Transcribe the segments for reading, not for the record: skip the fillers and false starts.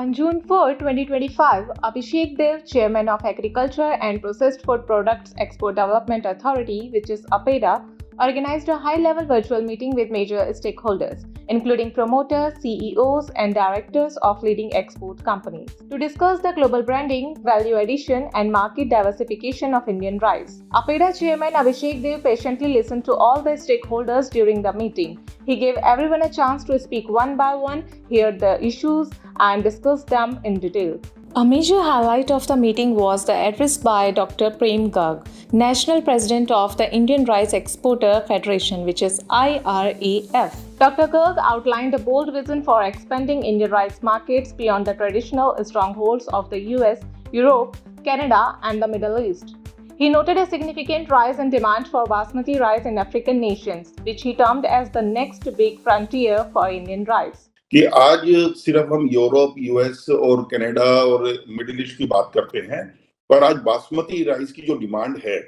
On June 4, 2025, Abhishek Dev, Chairman of Agriculture and Processed Food Products Export Development Authority, which is APEDA, organized a high-level virtual meeting with major stakeholders, including promoters, CEOs, and directors of leading export companies, to discuss the global branding, value addition, and market diversification of Indian rice. APEDA Chairman Abhishek Dev patiently listened to all the stakeholders during the meeting. He gave everyone a chance to speak one by one, hear the issues, and discuss them in detail. A major highlight of the meeting was the address by Dr. Prem Garg, National President of the Indian Rice Exporter Federation, which is IRAF. Dr. Garg outlined a bold vision for expanding Indian rice markets beyond the traditional strongholds of the US, Europe, Canada, and the Middle East. He noted a significant rise in demand for basmati rice in African nations, which he termed as the next big frontier for Indian rice. कि आज सिर्फ हम Europe, US और Canada और middle east की बात करते हैं, पर आज बासमती राइस की जो डिमांड है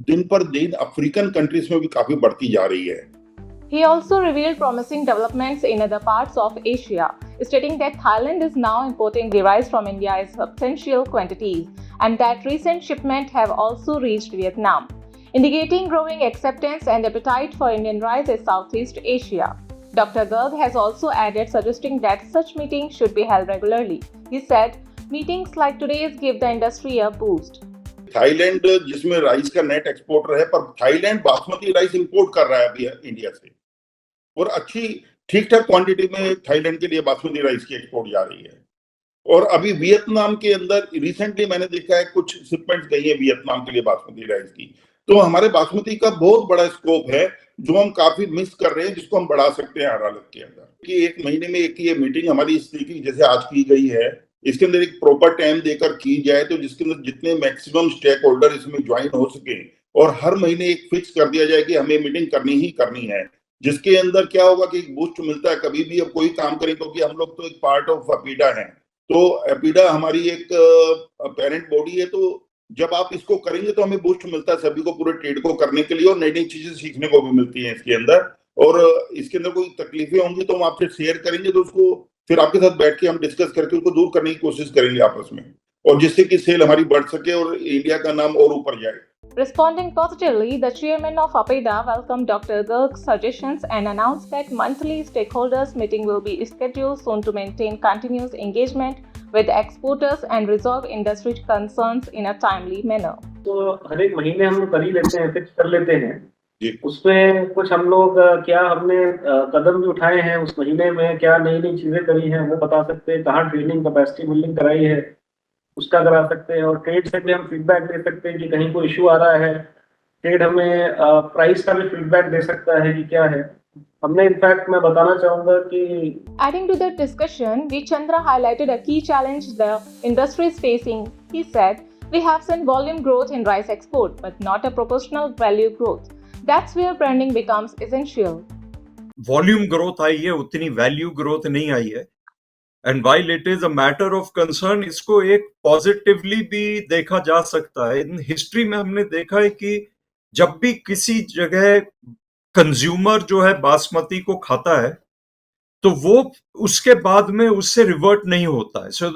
दिन पर दिन अफ्रीकन कंट्रीज में भी काफी बढ़ती जा रही है. He also revealed promising developments in other parts of Asia, stating that Thailand is now importing the rice from India in substantial quantities and that recent shipments have also reached Vietnam, indicating growing acceptance and appetite for Indian rice in Southeast Asia. Dr. Garg has also added, suggesting that such meetings should be held regularly. He said, meetings like today's give the industry a boost. Thailand जिसमें rice का net exporter है, पर Thailand basmati rice import कर रहा है अभी India से, और अच्छी ठीक ठाक क्वांटिटी में थाईलैंड के लिए बासमती राइस की एक्सपोर्ट जा रही है. और अभी वियतनाम के अंदर रिसेंटली मैंने देखा है कुछ शिपमेंट्स गई है वियतनाम के लिए बासमती राइस की. तो हमारे बासमती का बहुत बड़ा स्कोप है जो हम काफी मिस कर रहे हैं, जिसको हम बढ़ा सकते हैं हर हालत के अंदर. कि एक महीने में एक ये मीटिंग हमारी इस तरीके की जैसे आज की गई है, इसके अंदर एक प्रॉपर टाइम देकर की जाए तो जिसके अंदर जितने मैक्सिमम स्टेक होल्डर इसमें ज्वाइन हो सके, और हर महीने एक फिक्स कर दिया जाए कि हमें मीटिंग करनी ही करनी है, जिसके अंदर क्या होगा कि एक बूस्ट मिलता है कभी भी अब कोई काम करें, क्योंकि हम लोग तो एक पार्ट ऑफ अपीडा है. तो अपीडा हमारी एक पेरेंट बॉडी है, तो जब आप इसको करेंगे तो हमें बूस्ट मिलता है सभी को, पूरे ट्रेड को करने के लिए, और नई नई चीजें सीखने को भी मिलती हैं इसके अंदर. और इसके अंदर कोई तकलीफें होंगी तो हम आपसे शेयर करेंगे, तो उसको फिर आपके साथ बैठ के हम डिस्कस करके उसको दूर करने की कोशिश करेंगे आपस में, और जिससे कि सेल हमारी बढ़ सके और इंडिया का नाम और ऊपर जाए. Responding positively, the chairman of APEDA welcomed Dr. Garg's suggestions and announced that monthly stakeholders meeting will be scheduled soon to maintain continuous engagement with exporters and resolve industry concerns in a timely manner. तो हर एक महीने हम कर ही लेते हैं, fix कर लेते हैं. उसमें कुछ हम लोग क्या हमने कदम भी उठाए हैं उस महीने में, क्या नई नई चीजें करी हैं वो बता सकते हैं, कहाँ ट्रेनिंग कैपेसिटी बिल्डिंग कराई है उसका करा सकते हैं, और ट्रेड से भी हम फीडबैक दे सकते हैं कि कहीं कोई इशू आ रहा है. ट्रेड हमें प्राइस का भी फीडबैक दे सकता है कि क्या है. हमने इनफैक्ट मैं बताना चाहूंगा कि Adding to the discussion, V. Chandra highlighted a key challenge the industry is facing. He said, "We have seen volume growth in rice export, but not a proportional value growth. That's where branding becomes essential." Volume growth आई है, उतनी value growth नहीं आई है. And while it is a matter of concern, इसको एक positively भी देखा जा सकता है. इन हिस्ट्री में हमने देखा है कि जब भी किसी जगह कंज्यूमर जो है बासमती को खाता है तो वो उसके बाद में उससे रिवर्ट नहीं होता है. सो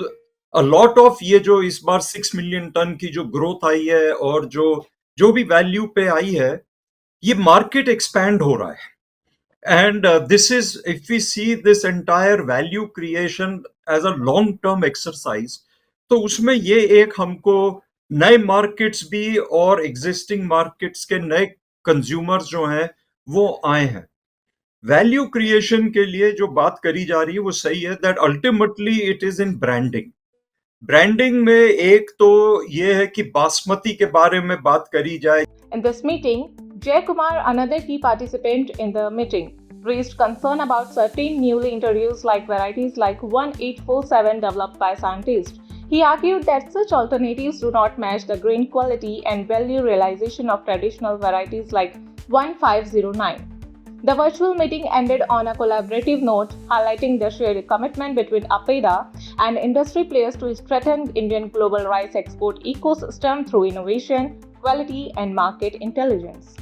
अ लॉट ऑफ ये जो इस बार 6 मिलियन टन की जो ग्रोथ आई है और जो भी वैल्यू पे आई है, ये मार्केट एक्सपैंड हो रहा है. And this is, if we see this entire value creation as a long-term exercise, तो उसमें ये एक हमको नए मार्केट्स भी और एग्जिस्टिंग मार्केट्स के नए कंज्यूमर्स जो हैं वो आए हैं. वैल्यू क्रिएशन के लिए जो बात करी जा रही है वो सही है, that ultimately it is in branding. Branding में एक तो ये है कि बासमती के बारे में बात करी जाए. In this meeting, Jay Kumar, another key participant in the meeting, raised concern about certain newly introduced varieties like 1847 developed by scientists. He argued that such alternatives do not match the grain quality and value realization of traditional varieties like 1509. The virtual meeting ended on a collaborative note, highlighting the shared commitment between APEDA and industry players to strengthen Indian global rice export ecosystem through innovation, quality, and market intelligence.